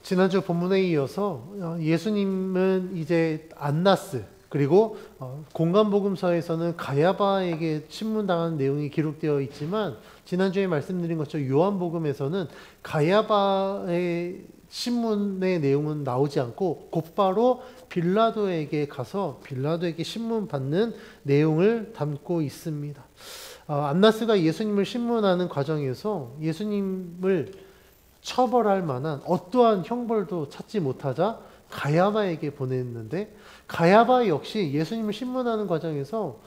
지난주 본문에 이어서 예수님은 이제 안나스 그리고 공간복음서에서는 가야바에게 신문당한 내용이 기록되어 있지만 지난주에 말씀드린 것처럼 요한복음에서는 가야바의 신문의 내용은 나오지 않고 곧바로 빌라도에게 가서 빌라도에게 신문 받는 내용을 담고 있습니다. 안나스가 예수님을 신문하는 과정에서 예수님을 처벌할 만한 어떠한 형벌도 찾지 못하자 가야바에게 보냈는데 가야바 역시 예수님을 신문하는 과정에서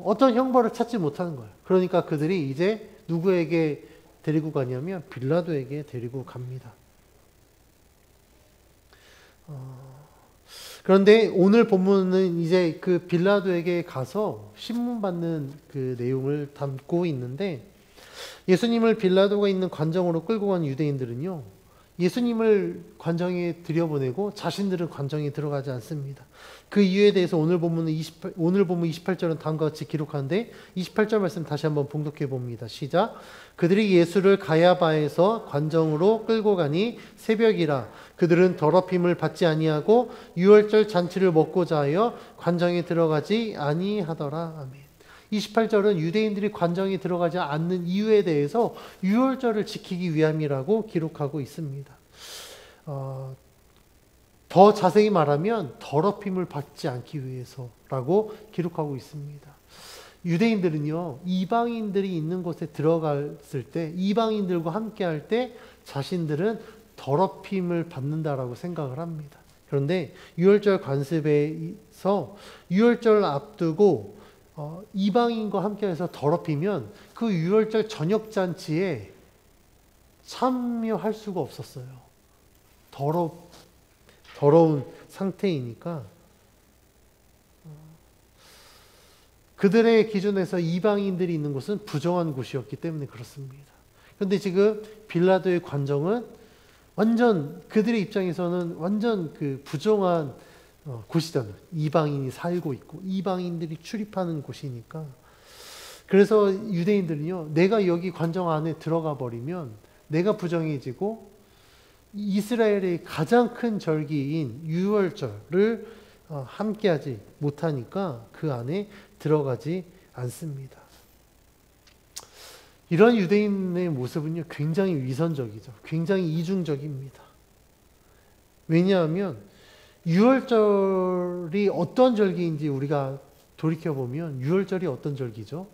어떤 형벌을 찾지 못하는 거예요. 그러니까 그들이 이제 누구에게 데리고 가냐면 빌라도에게 데리고 갑니다. 그런데 오늘 본문은 이제 그 빌라도에게 가서 신문받는 그 내용을 담고 있는데 예수님을 빌라도가 있는 관정으로 끌고 간 유대인들은요, 예수님을 관정에 들여보내고 자신들은 관정에 들어가지 않습니다. 그 이유에 대해서 오늘 본문 28절은 다음과 같이 기록하는데 28절 말씀 다시 한번 봉독해 봅니다. 시작. 그들이 예수를 가야바에서 관정으로 끌고 가니 새벽이라 그들은 더럽힘을 받지 아니하고 유월절 잔치를 먹고자 하여 관정에 들어가지 아니하더라. 아멘. 28절은 유대인들이 관정에 들어가지 않는 이유에 대해서 유월절을 지키기 위함이라고 기록하고 있습니다. 더 자세히 말하면 더럽힘을 받지 않기 위해서라고 기록하고 있습니다. 유대인들은요, 이방인들이 있는 곳에 들어갔을 때, 이방인들과 함께 할 때 자신들은 더럽힘을 받는다라고 생각을 합니다. 그런데 유월절 관습에서 유월절 앞두고 이방인과 함께해서 더럽히면 그 유월절 저녁 잔치에 참여할 수가 없었어요. 더러운 상태이니까 그들의 기준에서 이방인들이 있는 곳은 부정한 곳이었기 때문에 그렇습니다. 그런데 지금 빌라도의 관정은 완전 그들의 입장에서는 완전 그 부정한 곳이잖아요. 이방인이 살고 있고 이방인들이 출입하는 곳이니까. 그래서 유대인들은요, 내가 여기 관정 안에 들어가 버리면 내가 부정해지고 이스라엘의 가장 큰 절기인 유월절을 함께하지 못하니까 그 안에 들어가지 않습니다. 이런 유대인의 모습은요, 굉장히 위선적이죠. 굉장히 이중적입니다. 왜냐하면 유월절이 어떤 절기인지 우리가 돌이켜보면 유월절이 어떤 절기죠?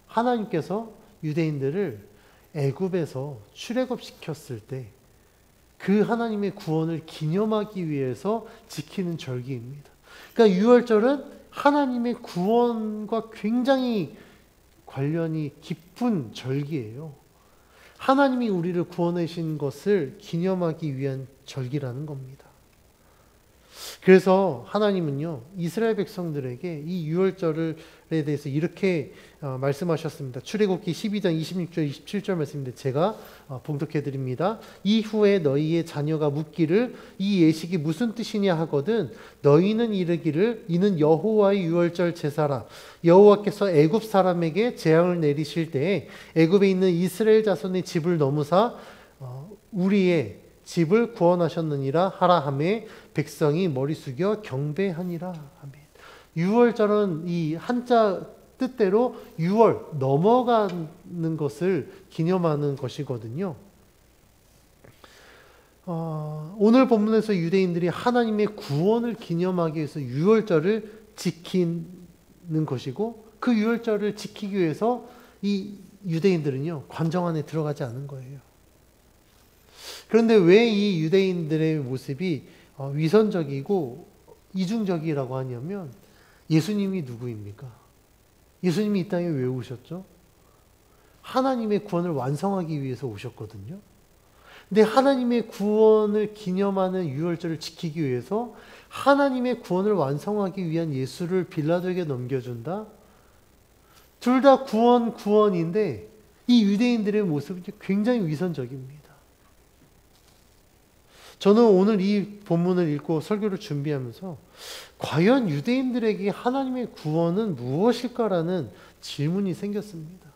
하나님께서 유대인들을 애굽에서 출애굽시켰을 때 그 하나님의 구원을 기념하기 위해서 지키는 절기입니다. 그러니까 유월절은 하나님의 구원과 굉장히 관련이 깊은 절기예요. 하나님이 우리를 구원하신 것을 기념하기 위한 절기라는 겁니다. 그래서 하나님은요, 이스라엘 백성들에게 이 유월절에 대해서 이렇게 말씀하셨습니다. 출애굽기 12장 26절 27절 말씀인데 제가 봉독해 드립니다. 이후에 너희의 자녀가 묻기를 이 예식이 무슨 뜻이냐 하거든 너희는 이르기를 이는 여호와의 유월절 제사라. 여호와께서 애굽 사람에게 재앙을 내리실 때에 애굽에 있는 이스라엘 자손의 집을 넘으사 우리의 집을 구원하셨느니라 하라 하매 백성이 머리 숙여 경배하니라. 아멘. 유월절은 이 한자 뜻대로 유월, 넘어가는 것을 기념하는 것이거든요. 오늘 본문에서 유대인들이 하나님의 구원을 기념하기 위해서 유월절을 지키는 것이고 그 유월절을 지키기 위해서 이 유대인들은요, 관정 안에 들어가지 않은 거예요. 그런데 왜 이 유대인들의 모습이 위선적이고 이중적이라고 하냐면 예수님이 누구입니까? 예수님이 이 땅에 왜 오셨죠? 하나님의 구원을 완성하기 위해서 오셨거든요. 근데 하나님의 구원을 기념하는 유월절을 지키기 위해서 하나님의 구원을 완성하기 위한 예수를 빌라도에게 넘겨준다? 둘 다 구원인데 이 유대인들의 모습은 굉장히 위선적입니다. 저는 오늘 이 본문을 읽고 설교를 준비하면서 과연 유대인들에게 하나님의 구원은 무엇일까라는 질문이 생겼습니다.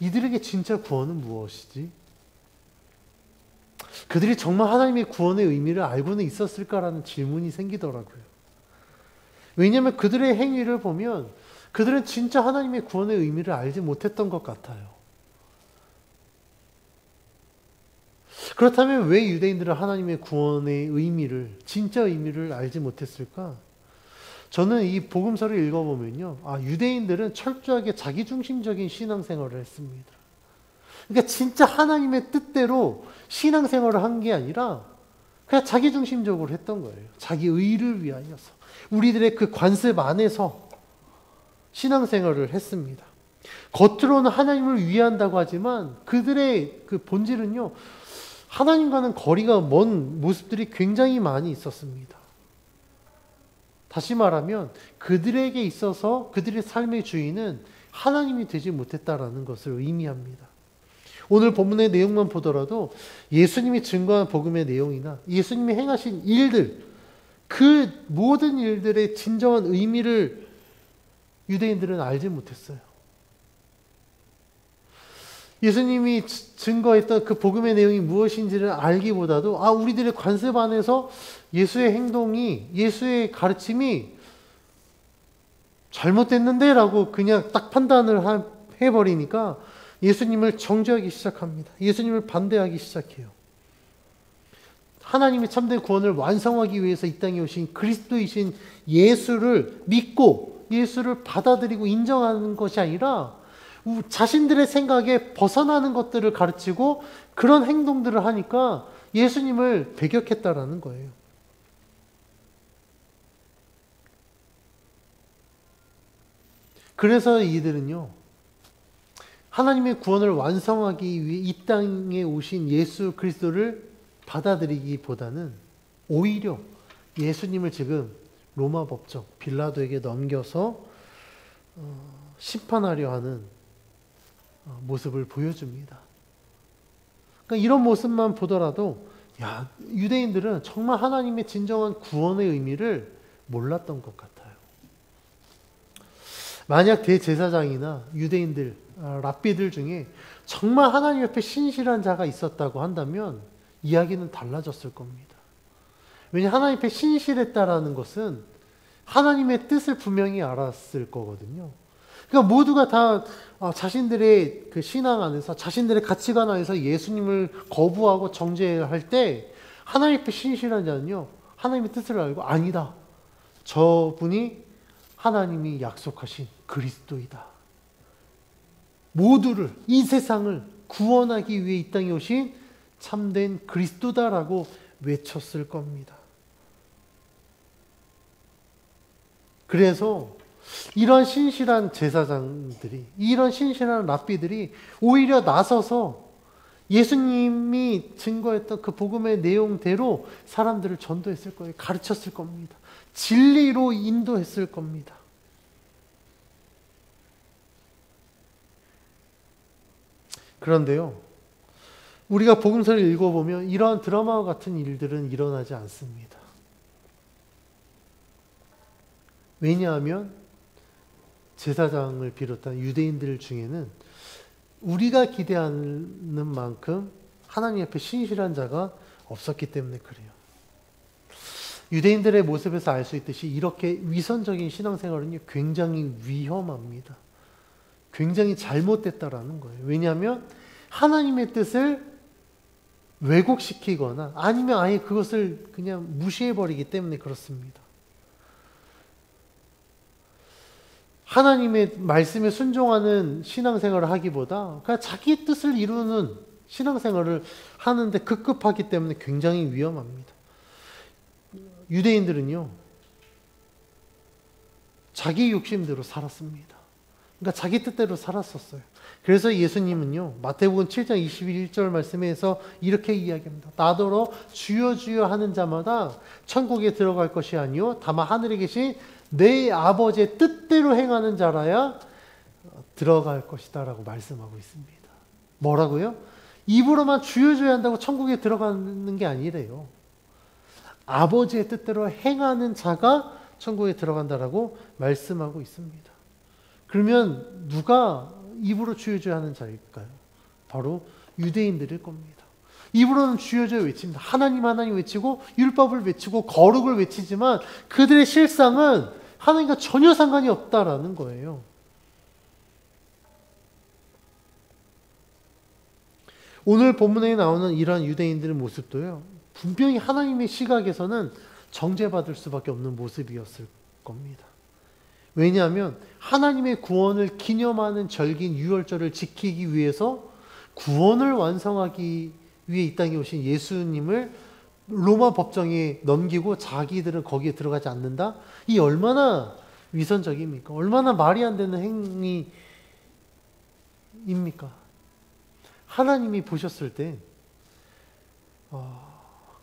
이들에게 진짜 구원은 무엇이지? 그들이 정말 하나님의 구원의 의미를 알고는 있었을까라는 질문이 생기더라고요. 왜냐하면 그들의 행위를 보면 그들은 진짜 하나님의 구원의 의미를 알지 못했던 것 같아요. 그렇다면 왜 유대인들은 하나님의 구원의 의미를, 진짜 의미를 알지 못했을까? 저는 이 복음서를 읽어보면요, 유대인들은 철저하게 자기중심적인 신앙생활을 했습니다. 그러니까 진짜 하나님의 뜻대로 신앙생활을 한 게 아니라 그냥 자기중심적으로 했던 거예요. 자기 의를 위하여서. 우리들의 그 관습 안에서 신앙생활을 했습니다. 겉으로는 하나님을 위한다고 하지만 그들의 그 본질은요, 하나님과는 거리가 먼 모습들이 굉장히 많이 있었습니다. 다시 말하면 그들에게 있어서 그들의 삶의 주인은 하나님이 되지 못했다라는 것을 의미합니다. 오늘 본문의 내용만 보더라도 예수님이 증거한 복음의 내용이나 예수님이 행하신 일들, 그 모든 일들의 진정한 의미를 유대인들은 알지 못했어요. 예수님이 증거했던 그 복음의 내용이 무엇인지를 알기보다도 우리들의 관습 안에서 예수의 행동이, 예수의 가르침이 잘못됐는데 라고 그냥 딱 판단을 해버리니까 예수님을 정죄하기 시작합니다. 예수님을 반대하기 시작해요. 하나님이 참된 구원을 완성하기 위해서 이 땅에 오신 그리스도이신 예수를 믿고 예수를 받아들이고 인정하는 것이 아니라 자신들의 생각에 벗어나는 것들을 가르치고 그런 행동들을 하니까 예수님을 배격했다라는 거예요. 그래서 이들은요, 하나님의 구원을 완성하기 위해 이 땅에 오신 예수 그리스도를 받아들이기보다는 오히려 예수님을 지금 로마 법정 빌라도에게 넘겨서 심판하려 하는 모습을 보여줍니다. 그러니까 이런 모습만 보더라도 유대인들은 정말 하나님의 진정한 구원의 의미를 몰랐던 것 같아요. 만약 대제사장이나 유대인들, 랍비들 중에 정말 하나님 옆에 신실한 자가 있었다고 한다면 이야기는 달라졌을 겁니다. 왜냐하면 하나님 앞에 신실했다라는 것은 하나님의 뜻을 분명히 알았을 거거든요. 그러니까 모두가 다 자신들의 그 신앙 안에서, 자신들의 가치관 안에서 예수님을 거부하고 정죄할 때 하나님 앞에 신실한 자는요, 하나님의 뜻을 알고 아니다, 저분이 하나님이 약속하신 그리스도이다, 모두를, 이 세상을 구원하기 위해 이 땅에 오신 참된 그리스도다라고 외쳤을 겁니다. 그래서 이런 신실한 제사장들이, 이런 신실한 랍비들이 오히려 나서서 예수님이 증거했던 그 복음의 내용대로 사람들을 전도했을 거예요. 가르쳤을 겁니다. 진리로 인도했을 겁니다. 그런데요, 우리가 복음서를 읽어보면 이러한 드라마와 같은 일들은 일어나지 않습니다. 왜냐하면 제사장을 비롯한 유대인들 중에는 우리가 기대하는 만큼 하나님 앞에 신실한 자가 없었기 때문에 그래요. 유대인들의 모습에서 알 수 있듯이 이렇게 위선적인 신앙생활은 굉장히 위험합니다. 굉장히 잘못됐다라는 거예요. 왜냐하면 하나님의 뜻을 왜곡시키거나 아니면 아예 그것을 그냥 무시해버리기 때문에 그렇습니다. 하나님의 말씀에 순종하는 신앙생활을 하기보다 그냥 자기의 뜻을 이루는 신앙생활을 하는데 급급하기 때문에 굉장히 위험합니다. 유대인들은요, 자기 욕심대로 살았습니다. 그러니까 자기 뜻대로 살았었어요. 그래서 예수님은요, 마태복음 7장 21절 말씀에서 이렇게 이야기합니다. 나더러 주여 주여 하는 자마다 천국에 들어갈 것이 아니요 다만 하늘에 계신 내 아버지의 뜻대로 행하는 자라야 들어갈 것이다 라고 말씀하고 있습니다. 뭐라고요? 입으로만 주여 주여 한다고 천국에 들어가는 게 아니래요. 아버지의 뜻대로 행하는 자가 천국에 들어간다라고 말씀하고 있습니다. 그러면 누가 입으로 주여 주여 하는 자일까요? 바로 유대인들일 겁니다. 입으로는 주여 주여 외칩니다. 하나님 하나님 외치고 율법을 외치고 거룩을 외치지만 그들의 실상은 하나님과 전혀 상관이 없다라는 거예요. 오늘 본문에 나오는 이러한 유대인들의 모습도요, 분명히 하나님의 시각에서는 정죄받을 수밖에 없는 모습이었을 겁니다. 왜냐하면 하나님의 구원을 기념하는 절기인 유월절을 지키기 위해서 구원을 완성하기 위해 이 땅에 오신 예수님을 로마 법정에 넘기고 자기들은 거기에 들어가지 않는다? 이 얼마나 위선적입니까? 얼마나 말이 안 되는 행위입니까? 하나님이 보셨을 때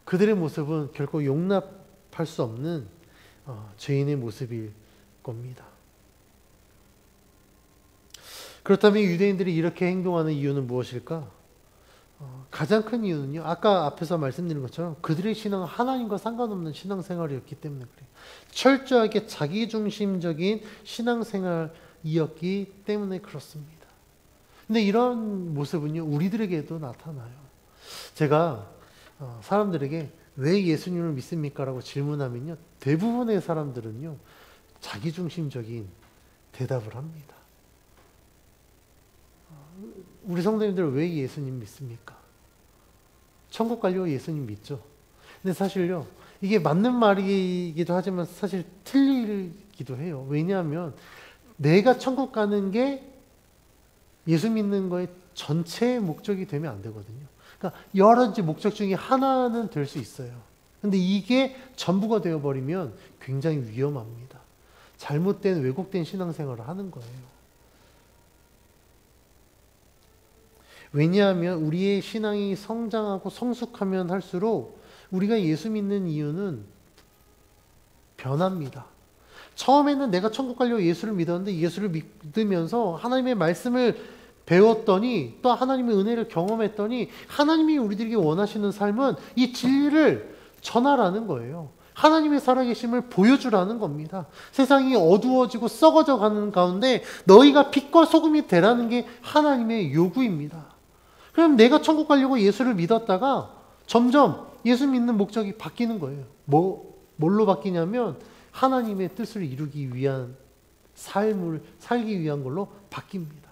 그들의 모습은 결코 용납할 수 없는 죄인의 모습일 겁니다. 그렇다면 유대인들이 이렇게 행동하는 이유는 무엇일까? 가장 큰 이유는요, 아까 앞에서 말씀드린 것처럼 그들의 신앙은 하나님과 상관없는 신앙생활이었기 때문에 그래요. 철저하게 자기중심적인 신앙생활이었기 때문에 그렇습니다. 근데 이런 모습은요, 우리들에게도 나타나요. 제가 사람들에게 왜 예수님을 믿습니까? 라고 질문하면요, 대부분의 사람들은요, 자기중심적인 대답을 합니다. 우리 성도님들 왜 예수님 믿습니까? 천국 가려고 예수님 믿죠. 근데 사실요, 이게 맞는 말이기도 하지만 사실 틀리기도 해요. 왜냐하면 내가 천국 가는 게 예수 믿는 거의 전체 목적이 되면 안 되거든요. 그러니까 여러 가지 목적 중에 하나는 될 수 있어요. 근데 이게 전부가 되어버리면 굉장히 위험합니다. 잘못된 왜곡된 신앙생활을 하는 거예요. 왜냐하면 우리의 신앙이 성장하고 성숙하면 할수록 우리가 예수 믿는 이유는 변합니다. 처음에는 내가 천국 가려고 예수를 믿었는데 예수를 믿으면서 하나님의 말씀을 배웠더니 또 하나님의 은혜를 경험했더니 하나님이 우리들에게 원하시는 삶은 이 진리를 전하라는 거예요. 하나님의 살아계심을 보여주라는 겁니다. 세상이 어두워지고 썩어져 가는 가운데 너희가 빛과 소금이 되라는 게 하나님의 요구입니다. 그럼 내가 천국 가려고 예수를 믿었다가 점점 예수 믿는 목적이 바뀌는 거예요. 뭘로 바뀌냐면 하나님의 뜻을 이루기 위한 삶을 살기 위한 걸로 바뀝니다.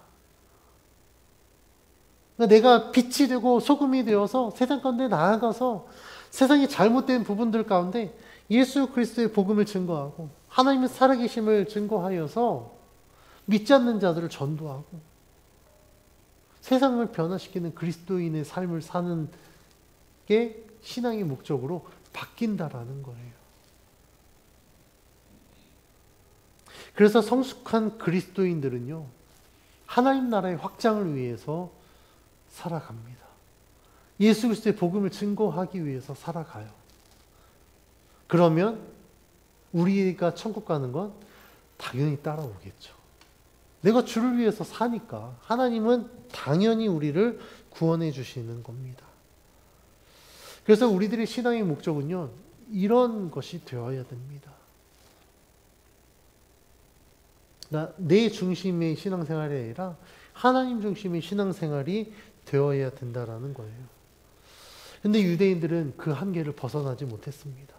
그러니까 내가 빛이 되고 소금이 되어서 세상 가운데 나아가서 세상의 잘못된 부분들 가운데 예수 그리스도의 복음을 증거하고 하나님의 살아계심을 증거하여서 믿지 않는 자들을 전도하고 세상을 변화시키는 그리스도인의 삶을 사는 게 신앙의 목적으로 바뀐다라는 거예요. 그래서 성숙한 그리스도인들은요, 하나님 나라의 확장을 위해서 살아갑니다. 예수 그리스도의 복음을 증거하기 위해서 살아가요. 그러면 우리가 천국 가는 건 당연히 따라오겠죠. 내가 주를 위해서 사니까 하나님은 당연히 우리를 구원해 주시는 겁니다. 그래서 우리들의 신앙의 목적은요, 이런 것이 되어야 됩니다. 내 중심의 신앙생활이 아니라 하나님 중심의 신앙생활이 되어야 된다라는 거예요. 근데 유대인들은 그 한계를 벗어나지 못했습니다.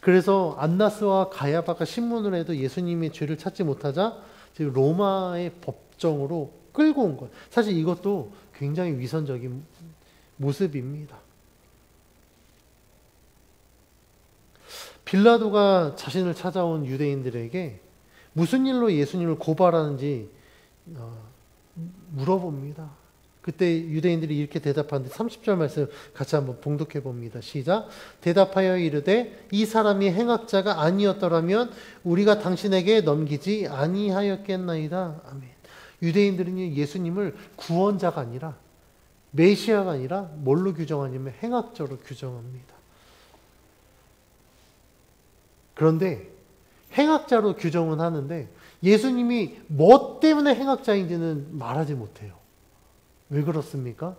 그래서 안나스와 가야바가 신문을 해도 예수님의 죄를 찾지 못하자 지금 로마의 법정으로 끌고 온 것. 사실 이것도 굉장히 위선적인 모습입니다. 빌라도가 자신을 찾아온 유대인들에게 무슨 일로 예수님을 고발하는지 물어봅니다. 그때 유대인들이 이렇게 대답하는데 30절 말씀 같이 한번 봉독해 봅니다. 시작. 대답하여 이르되 이 사람이 행악자가 아니었더라면 우리가 당신에게 넘기지 아니하였겠나이다. 아멘. 유대인들은 예수님을 구원자가 아니라 메시아가 아니라 뭘로 규정하냐면 행악자로 규정합니다. 그런데 행악자로 규정은 하는데 예수님이 뭐 때문에 행악자인지는 말하지 못해요. 왜 그렇습니까?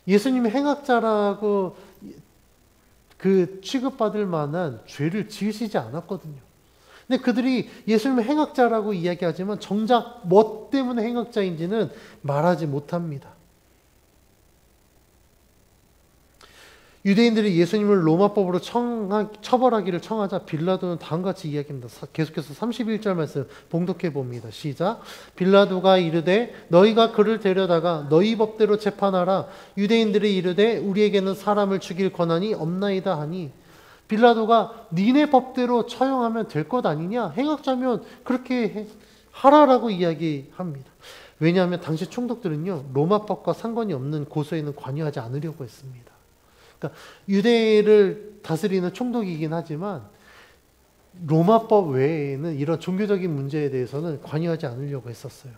예수님이 행악자라고 그 취급받을 만한 죄를 지으시지 않았거든요. 근데 그들이 예수님을 행악자라고 이야기하지만 정작 뭐 때문에 행악자인지는 말하지 못합니다. 유대인들이 예수님을 로마법으로 처벌하기를 청하자 빌라도는 다음같이 이야기합니다. 계속해서 31절 말씀 봉독해 봅니다. 시작. 빌라도가 이르되 너희가 그를 데려다가 너희 법대로 재판하라. 유대인들이 이르되 우리에게는 사람을 죽일 권한이 없나이다 하니, 빌라도가 니네 법대로 처형하면 될 것 아니냐? 행악자면 그렇게 하라라고 이야기합니다. 왜냐하면 당시 총독들은요, 로마법과 상관이 없는 고소에는 관여하지 않으려고 했습니다. 그러니까 유대를 다스리는 총독이긴 하지만 로마법 외에는 이런 종교적인 문제에 대해서는 관여하지 않으려고 했었어요.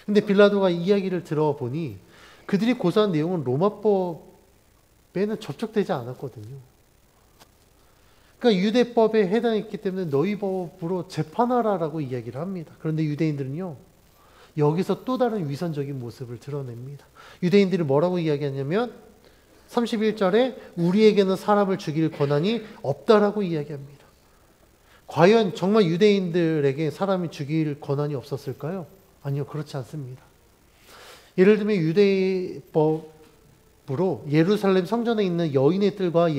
근데 빌라도가 이야기를 들어보니 그들이 고소한 내용은 로마법에는 접촉되지 않았거든요. 그러니까 유대법에 해당했기 때문에 너희 법으로 재판하라라고 이야기를 합니다. 그런데 유대인들은요, 여기서 또 다른 위선적인 모습을 드러냅니다. 유대인들이 뭐라고 이야기하냐면 31절에 우리에게는 사람을 죽일 권한이 없다라고 이야기합니다. 과연 정말 유대인들에게 사람이 죽일 권한이 없었을까요? 아니요, 그렇지 않습니다. 예를 들면 유대법으로 예루살렘 성전에 있는 여인의 뜰과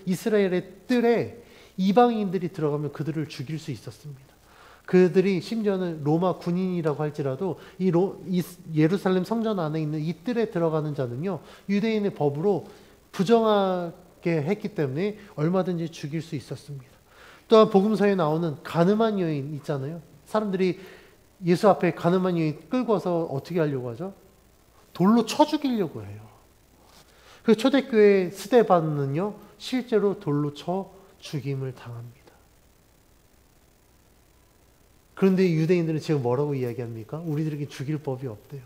이스라엘의 뜰에 이방인들이 들어가면 그들을 죽일 수 있었습니다. 그들이 심지어는 로마 군인이라고 할지라도 이 예루살렘 성전 안에 있는 이 뜰에 들어가는 자는요, 유대인의 법으로 부정하게 했기 때문에 얼마든지 죽일 수 있었습니다. 또한 복음서에 나오는 가늠한 여인 있잖아요. 사람들이 예수 앞에 가늠한 여인 끌고 와서 어떻게 하려고 하죠? 돌로 쳐 죽이려고 해요. 그 초대교회 스데반은요, 실제로 돌로 쳐 죽임을 당합니다. 그런데 유대인들은 지금 뭐라고 이야기합니까? 우리들에게 죽일 법이 없대요.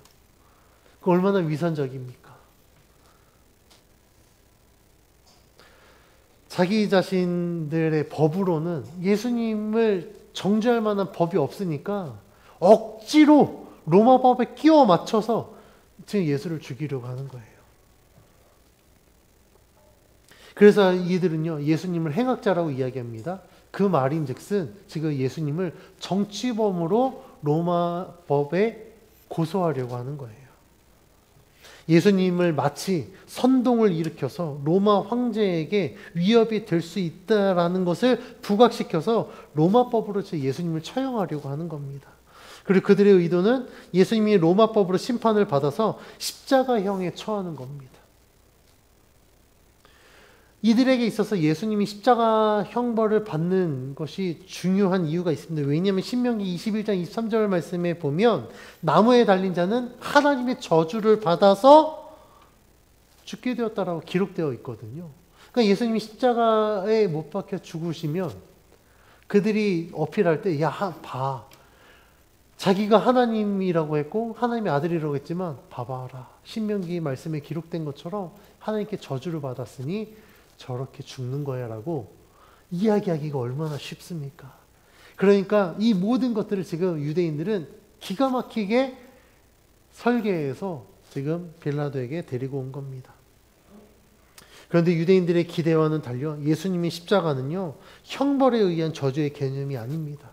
그 얼마나 위선적입니까? 자기 자신들의 법으로는 예수님을 정죄할 만한 법이 없으니까 억지로 로마법에 끼워 맞춰서 지금 예수를 죽이려고 하는 거예요. 그래서 이들은요, 예수님을 행악자라고 이야기합니다. 그 말인즉슨 지금 예수님을 정치범으로 로마법에 고소하려고 하는 거예요. 예수님을 마치 선동을 일으켜서 로마 황제에게 위협이 될 수 있다라는 것을 부각시켜서 로마법으로 예수님을 처형하려고 하는 겁니다. 그리고 그들의 의도는 예수님이 로마법으로 심판을 받아서 십자가형에 처하는 겁니다. 이들에게 있어서 예수님이 십자가 형벌을 받는 것이 중요한 이유가 있습니다. 왜냐하면 신명기 21장 23절 말씀에 보면 나무에 달린 자는 하나님의 저주를 받아서 죽게 되었다라고 기록되어 있거든요. 그러니까 예수님이 십자가에 못 박혀 죽으시면 그들이 어필할 때, 야, 봐. 자기가 하나님이라고 했고 하나님의 아들이라고 했지만 봐봐라. 신명기 말씀에 기록된 것처럼 하나님께 저주를 받았으니 저렇게 죽는 거야 라고 이야기하기가 얼마나 쉽습니까? 그러니까 이 모든 것들을 지금 유대인들은 기가 막히게 설계해서 지금 빌라도에게 데리고 온 겁니다. 그런데 유대인들의 기대와는 달려 예수님의 십자가는요, 형벌에 의한 저주의 개념이 아닙니다.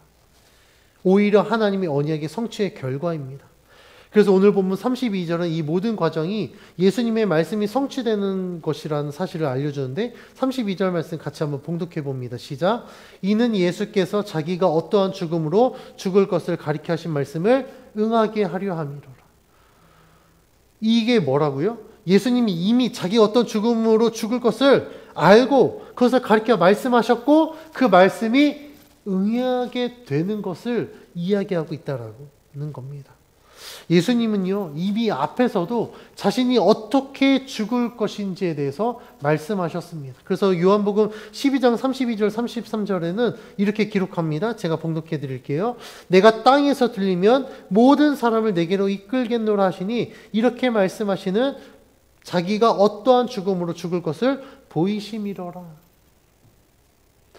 오히려 하나님의 언약의 성취의 결과입니다. 그래서 오늘 본문 32절은 이 모든 과정이 예수님의 말씀이 성취되는 것이라는 사실을 알려주는데 32절 말씀 같이 한번 봉독해 봅니다. 시작. 이는 예수께서 자기가 어떠한 죽음으로 죽을 것을 가리켜 하신 말씀을 응하게 하려 함이로라. 이게 뭐라고요? 예수님이 이미 자기 어떤 죽음으로 죽을 것을 알고 그것을 가리켜 말씀하셨고 그 말씀이 응하게 되는 것을 이야기하고 있다라는 겁니다. 예수님은요, 이미 앞에서도 자신이 어떻게 죽을 것인지에 대해서 말씀하셨습니다. 그래서 요한복음 12장 32절 33절에는 이렇게 기록합니다. 제가 봉독해 드릴게요. 내가 땅에서 들리면 모든 사람을 내게로 이끌겠노라 하시니 이렇게 말씀하시는 자기가 어떠한 죽음으로 죽을 것을 보이심이로라.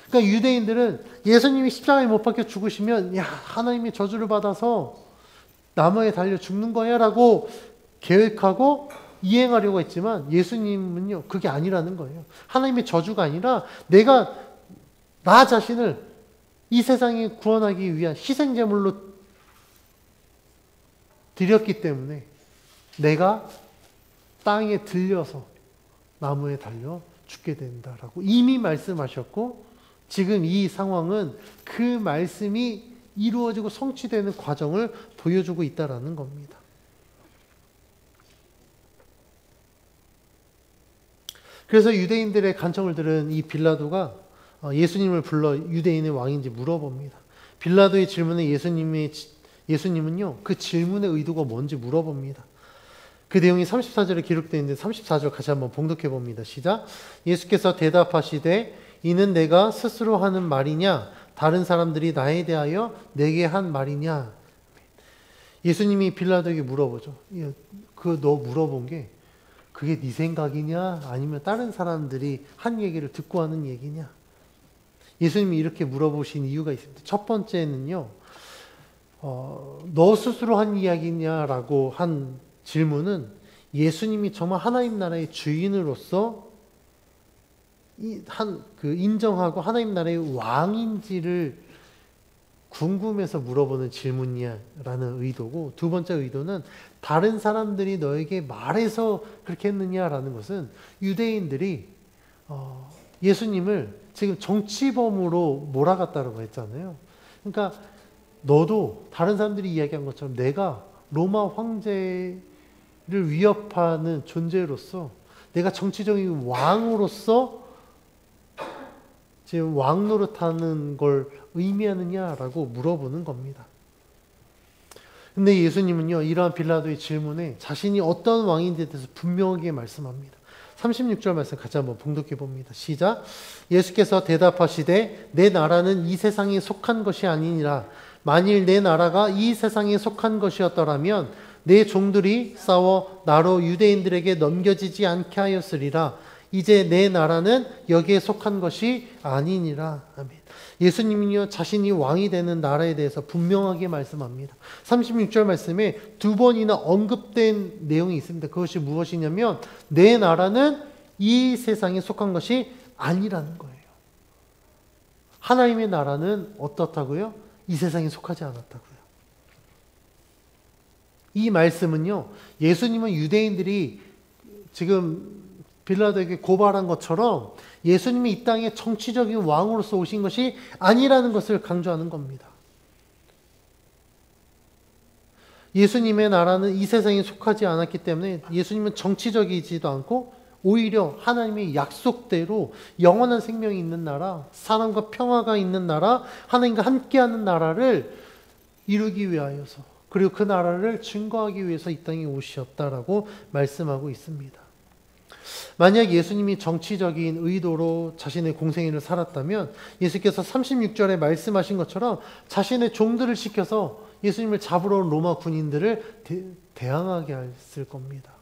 그러니까 유대인들은 예수님이 십자가에 못 박혀 죽으시면 야, 하나님의 저주를 받아서 나무에 달려 죽는 거야 라고 계획하고 이행하려고 했지만 예수님은요, 그게 아니라는 거예요. 하나님의 저주가 아니라 내가 나 자신을 이 세상에 구원하기 위한 희생제물로 드렸기 때문에 내가 땅에 들려서 나무에 달려 죽게 된다라고 이미 말씀하셨고, 지금 이 상황은 그 말씀이 이루어지고 성취되는 과정을 보여주고 있다라는 겁니다. 그래서 유대인들의 간청을 들은 이 빌라도가 예수님을 불러 유대인의 왕인지 물어봅니다. 빌라도의 질문에 예수님은요, 그 질문의 의도가 뭔지 물어봅니다. 그 내용이 34절에 기록되어 있는데 34절 같이 한번 봉독해 봅니다. 시작. 예수께서 대답하시되 이는 내가 스스로 하는 말이냐 다른 사람들이 나에 대하여 내게 한 말이냐. 예수님이 빌라도에게 물어보죠. 그 너 물어본 게 그게 네 생각이냐 아니면 다른 사람들이 한 얘기를 듣고 하는 얘기냐. 예수님이 이렇게 물어보신 이유가 있습니다. 첫 번째는요, 너 스스로 한 이야기냐라고 한 질문은 예수님이 정말 하나님 나라의 주인으로서 인정하고 하나님 나라의 왕인지를 궁금해서 물어보는 질문이야라는 의도고, 두 번째 의도는 다른 사람들이 너에게 말해서 그렇게 했느냐라는 것은 유대인들이 예수님을 지금 정치범으로 몰아갔다고 했잖아요. 그러니까 너도 다른 사람들이 이야기한 것처럼 내가 로마 황제를 위협하는 존재로서, 내가 정치적인 왕으로서 지금 왕 노릇하는 걸 의미하느냐라고 물어보는 겁니다. 근데 예수님은요, 이러한 빌라도의 질문에 자신이 어떤 왕인지에 대해서 분명하게 말씀합니다. 36절 말씀 같이 한번 봉독해 봅니다. 시작. 예수께서 대답하시되 내 나라는 이 세상에 속한 것이 아니니라. 만일 내 나라가 이 세상에 속한 것이었더라면 내 종들이 싸워 나로 유대인들에게 넘겨지지 않게 하였으리라. 이제 내 나라는 여기에 속한 것이 아니니라. 아멘. 예수님은요, 자신이 왕이 되는 나라에 대해서 분명하게 말씀합니다. 36절 말씀에 두 번이나 언급된 내용이 있습니다. 그것이 무엇이냐면 내 나라는 이 세상에 속한 것이 아니라는 거예요. 하나님의 나라는 어떻다고요? 이 세상에 속하지 않았다고요. 이 말씀은요, 예수님은 유대인들이 지금 빌라도에게 고발한 것처럼 예수님이 이 땅에 정치적인 왕으로서 오신 것이 아니라는 것을 강조하는 겁니다. 예수님의 나라는 이 세상에 속하지 않았기 때문에 예수님은 정치적이지도 않고 오히려 하나님의 약속대로 영원한 생명이 있는 나라, 사랑과 평화가 있는 나라, 하나님과 함께하는 나라를 이루기 위하여서, 그리고 그 나라를 증거하기 위해서 이 땅에 오셨다라고 말씀하고 있습니다. 만약 예수님이 정치적인 의도로 자신의 공생애를 살았다면 예수께서 36절에 말씀하신 것처럼 자신의 종들을 시켜서 예수님을 잡으러 온 로마 군인들을 대항하게 했을 겁니다.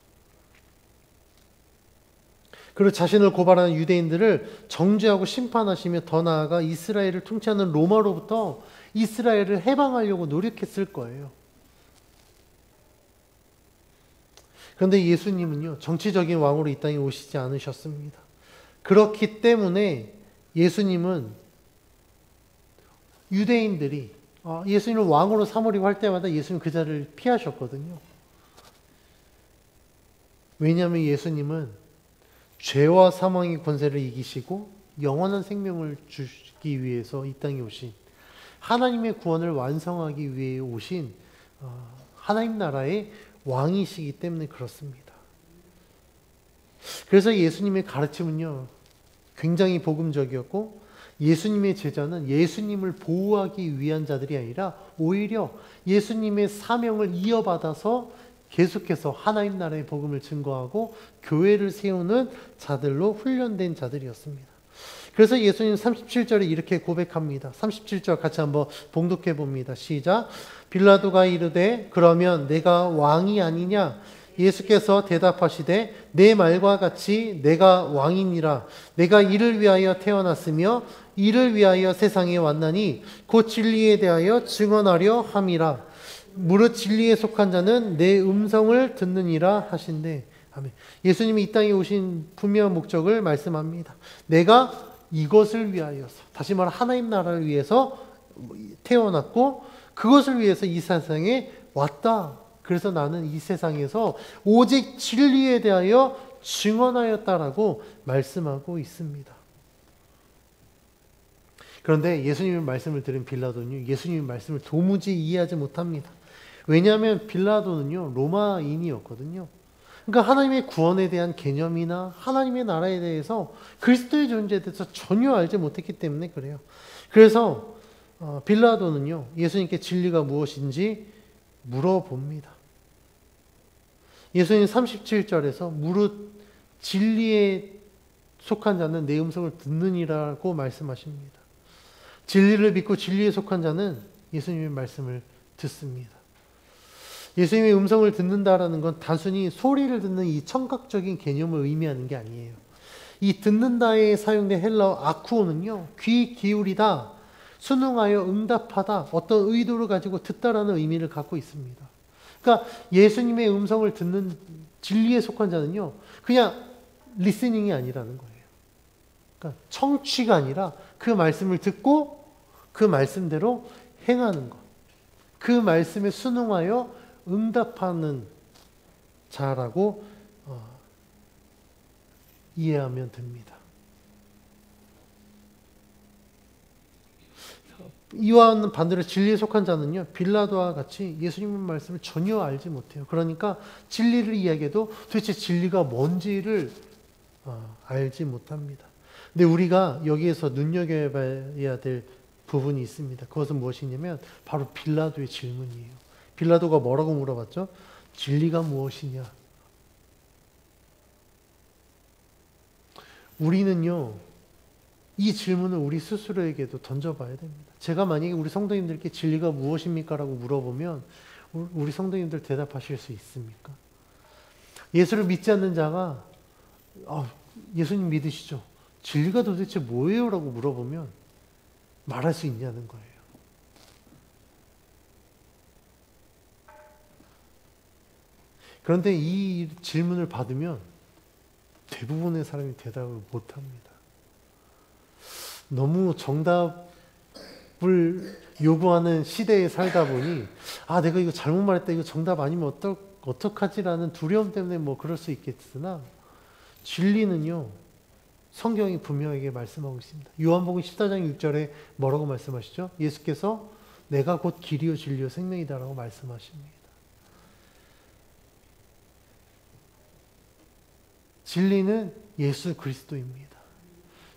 그리고 자신을 고발하는 유대인들을 정죄하고 심판하시며 더 나아가 이스라엘을 통치하는 로마로부터 이스라엘을 해방하려고 노력했을 거예요. 그런데 예수님은요, 정치적인 왕으로 이 땅에 오시지 않으셨습니다. 그렇기 때문에 예수님은 유대인들이 예수님을 왕으로 삼으려고 할 때마다 예수님 그 자리를 피하셨거든요. 왜냐하면 예수님은 죄와 사망의 권세를 이기시고 영원한 생명을 주기 위해서 이 땅에 오신, 하나님의 구원을 완성하기 위해 오신 하나님 나라의 왕이시기 때문에 그렇습니다. 그래서 예수님의 가르침은요, 굉장히 복음적이었고, 예수님의 제자는 예수님을 보호하기 위한 자들이 아니라 오히려 예수님의 사명을 이어받아서 계속해서 하나님 나라의 복음을 증거하고 교회를 세우는 자들로 훈련된 자들이었습니다. 그래서 예수님 37절에 이렇게 고백합니다. 37절 같이 한번 봉독해 봅니다. 시작. 빌라도가 이르되 그러면 내가 왕이 아니냐? 예수께서 대답하시되 내 말과 같이 내가 왕이니라. 내가 이를 위하여 태어났으며 이를 위하여 세상에 왔나니 곧 진리에 대하여 증언하려 함이라. 무릇 진리에 속한 자는 내 음성을 듣느니라 하신대. 아멘. 예수님이 이 땅에 오신 분명한 목적을 말씀합니다. 내가 이것을 위하여서, 다시 말해 하나님 나라를 위해서 태어났고 그것을 위해서 이 세상에 왔다. 그래서 나는 이 세상에서 오직 진리에 대하여 증언하였다라고 말씀하고 있습니다. 그런데 예수님의 말씀을 들은 빌라도는요, 예수님의 말씀을 도무지 이해하지 못합니다. 왜냐하면 빌라도는요, 로마인이었거든요. 그러니까 하나님의 구원에 대한 개념이나 하나님의 나라에 대해서, 그리스도의 존재에 대해서 전혀 알지 못했기 때문에 그래요. 그래서 빌라도는요, 예수님께 진리가 무엇인지 물어봅니다. 예수님 37절에서 무릇 진리에 속한 자는 내 음성을 듣느니라고 말씀하십니다. 진리를 믿고 진리에 속한 자는 예수님의 말씀을 듣습니다. 예수님의 음성을 듣는다라는 건 단순히 소리를 듣는 이 청각적인 개념을 의미하는 게 아니에요. 이 듣는다에 사용된 헬라어 아쿠오는요, 귀 기울이다, 순응하여 응답하다, 어떤 의도를 가지고 듣다라는 의미를 갖고 있습니다. 그러니까 예수님의 음성을 듣는 진리에 속한 자는요, 그냥 리스닝이 아니라는 거예요. 그러니까 청취가 아니라 그 말씀을 듣고 그 말씀대로 행하는 것. 그 말씀에 순응하여 응답하는 자라고 이해하면 됩니다. 이와 반대로 진리에 속한 자는요, 빌라도와 같이 예수님의 말씀을 전혀 알지 못해요. 그러니까 진리를 이야기해도 도대체 진리가 뭔지를 알지 못합니다. 근데 우리가 여기에서 눈여겨봐야 될 부분이 있습니다. 그것은 무엇이냐면 바로 빌라도의 질문이에요. 빌라도가 뭐라고 물어봤죠? 진리가 무엇이냐? 우리는요, 이 질문을 우리 스스로에게도 던져봐야 됩니다. 제가 만약에 우리 성도님들께 진리가 무엇입니까? 라고 물어보면 우리 성도님들 대답하실 수 있습니까? 예수를 믿지 않는 자가 예수님 믿으시죠? 진리가 도대체 뭐예요? 라고 물어보면 말할 수 있냐는 거예요. 그런데 이 질문을 받으면 대부분의 사람이 대답을 못합니다. 너무 정답을 요구하는 시대에 살다 보니 내가 이거 잘못 말했다, 이거 정답 아니면 어떡하지라는 두려움 때문에 뭐 그럴 수 있겠으나 진리는요, 성경이 분명하게 말씀하고 있습니다. 요한복음 14장 6절에 뭐라고 말씀하시죠? 예수께서 내가 곧 길이요 진리요 생명이다라고 말씀하십니다. 진리는 예수 그리스도입니다.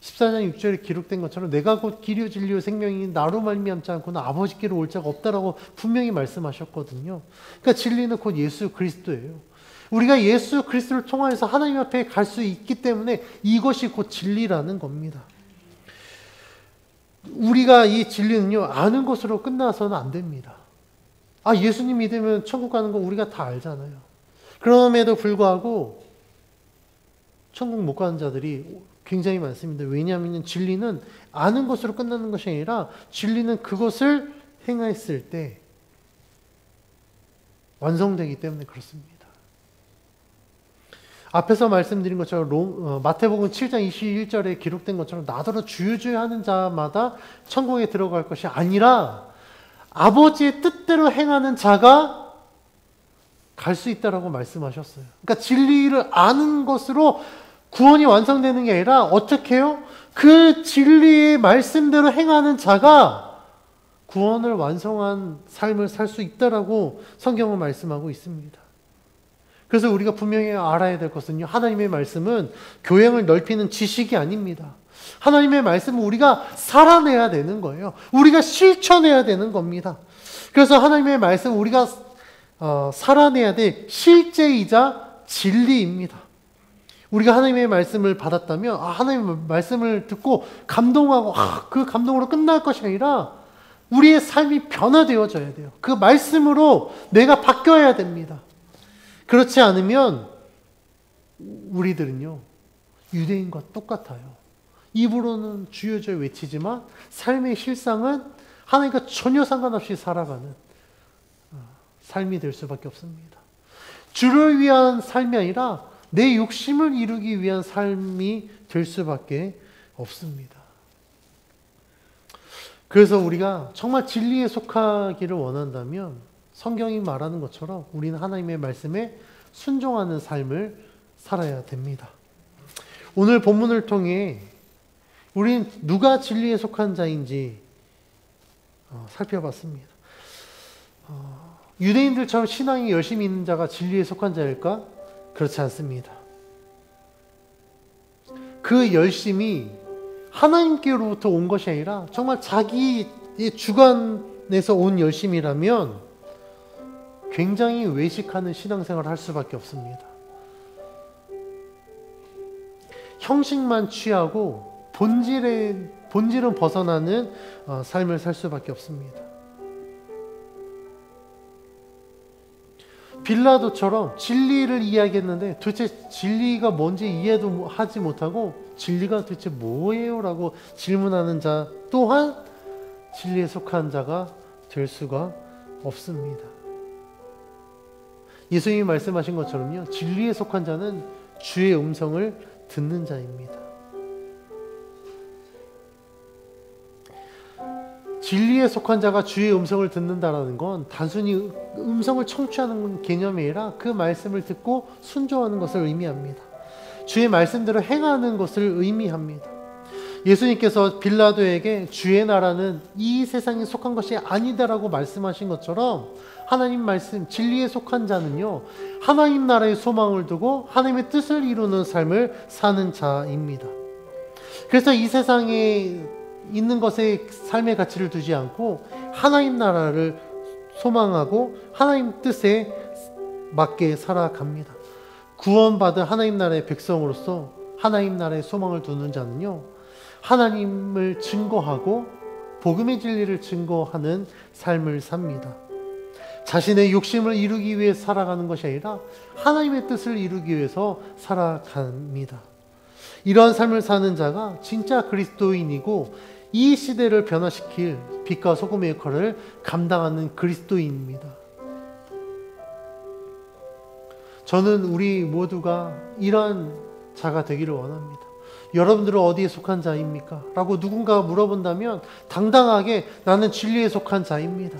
14장 6절에 기록된 것처럼 내가 곧 길이요 진리요 생명이 나로 말미암지 않고는 아버지께로 올 자가 없다라고 분명히 말씀하셨거든요. 그러니까 진리는 곧 예수 그리스도예요. 우리가 예수 그리스도를 통하여서 하나님 앞에 갈 수 있기 때문에 이것이 곧 진리라는 겁니다. 우리가 이 진리는요, 아는 것으로 끝나서는 안 됩니다. 예수님 믿으면 천국 가는 거 우리가 다 알잖아요. 그럼에도 불구하고 천국 못 가는 자들이 굉장히 많습니다. 왜냐하면 진리는 아는 것으로 끝나는 것이 아니라 진리는 그것을 행했을 때 완성되기 때문에 그렇습니다. 앞에서 말씀드린 것처럼 마태복음 7장 21절에 기록된 것처럼 나더러 주여 주여 하는 자마다 천국에 들어갈 것이 아니라 아버지의 뜻대로 행하는 자가 갈 수 있다라고 말씀하셨어요. 그러니까 진리를 아는 것으로 구원이 완성되는 게 아니라 어떻게 해요? 그 진리의 말씀대로 행하는 자가 구원을 완성한 삶을 살 수 있다라고 성경은 말씀하고 있습니다. 그래서 우리가 분명히 알아야 될 것은요, 하나님의 말씀은 교양을 넓히는 지식이 아닙니다. 하나님의 말씀은 우리가 살아내야 되는 거예요. 우리가 실천해야 되는 겁니다. 그래서 하나님의 말씀은 우리가 살아내야 될 실제이자 진리입니다. 우리가 하나님의 말씀을 받았다면 하나님의 말씀을 듣고 감동하고 그 감동으로 끝날 것이 아니라 우리의 삶이 변화되어져야 돼요. 그 말씀으로 내가 바뀌어야 됩니다. 그렇지 않으면 우리들은요, 유대인과 똑같아요. 입으로는 주여 주여 외치지만 삶의 실상은 하나님과 전혀 상관없이 살아가는 삶이 될 수밖에 없습니다. 주를 위한 삶이 아니라 내 욕심을 이루기 위한 삶이 될 수밖에 없습니다. 그래서 우리가 정말 진리에 속하기를 원한다면 성경이 말하는 것처럼 우리는 하나님의 말씀에 순종하는 삶을 살아야 됩니다. 오늘 본문을 통해 우리는 누가 진리에 속한 자인지 살펴봤습니다. 유대인들처럼 신앙이 열심히 있는 자가 진리에 속한 자일까? 그렇지 않습니다. 그 열심이 하나님께로부터 온 것이 아니라 정말 자기의 주관에서 온 열심이라면 굉장히 외식하는 신앙생활을 할 수밖에 없습니다. 형식만 취하고 본질은 벗어나는 삶을 살 수밖에 없습니다. 빌라도처럼 진리를 이야기했는데 도대체 진리가 뭔지 이해도 하지 못하고 진리가 도대체 뭐예요? 라고 질문하는 자 또한 진리에 속한 자가 될 수가 없습니다. 예수님이 말씀하신 것처럼요, 진리에 속한 자는 주의 음성을 듣는 자입니다. 진리에 속한 자가 주의 음성을 듣는다라는 건 단순히 음성을 청취하는 개념이 아니라 그 말씀을 듣고 순종하는 것을 의미합니다. 주의 말씀대로 행하는 것을 의미합니다. 예수님께서 빌라도에게 주의 나라는 이 세상에 속한 것이 아니다라고 말씀하신 것처럼 하나님 말씀, 진리에 속한 자는요, 하나님 나라의 소망을 두고 하나님의 뜻을 이루는 삶을 사는 자입니다. 그래서 이 세상에 있는 것에 삶의 가치를 두지 않고 하나님 나라를 소망하고 하나님 뜻에 맞게 살아갑니다. 구원받은 하나님 나라의 백성으로서 하나님 나라의 소망을 두는 자는요, 하나님을 증거하고 복음의 진리를 증거하는 삶을 삽니다. 자신의 욕심을 이루기 위해 살아가는 것이 아니라 하나님의 뜻을 이루기 위해서 살아갑니다. 이러한 삶을 사는 자가 진짜 그리스도인이고 이 시대를 변화시킬 빛과 소금의 역할을 감당하는 그리스도인입니다. 저는 우리 모두가 이러한 자가 되기를 원합니다. 여러분들은 어디에 속한 자입니까? 라고 누군가가 물어본다면 당당하게 나는 진리에 속한 자입니다.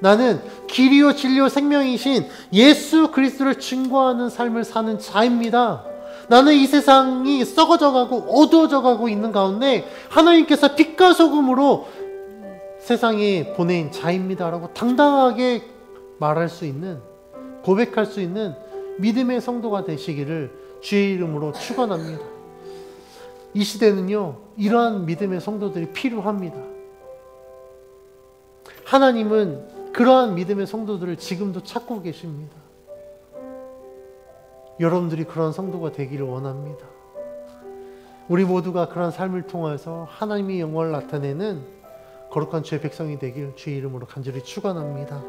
나는 길이요 진리요 생명이신 예수 그리스도를 증거하는 삶을 사는 자입니다. 나는 이 세상이 썩어져가고 어두워져가고 있는 가운데 하나님께서 빛과 소금으로 세상에 보낸 자입니다 라고 당당하게 말할 수 있는, 고백할 수 있는 믿음의 성도가 되시기를 주의 이름으로 축원합니다. 이 시대는요, 이러한 믿음의 성도들이 필요합니다. 하나님은 그러한 믿음의 성도들을 지금도 찾고 계십니다. 여러분들이 그런 성도가 되기를 원합니다. 우리 모두가 그런 삶을 통해서 하나님의 영광을 나타내는 거룩한 주의 백성이 되길 주의 이름으로 간절히 축원합니다.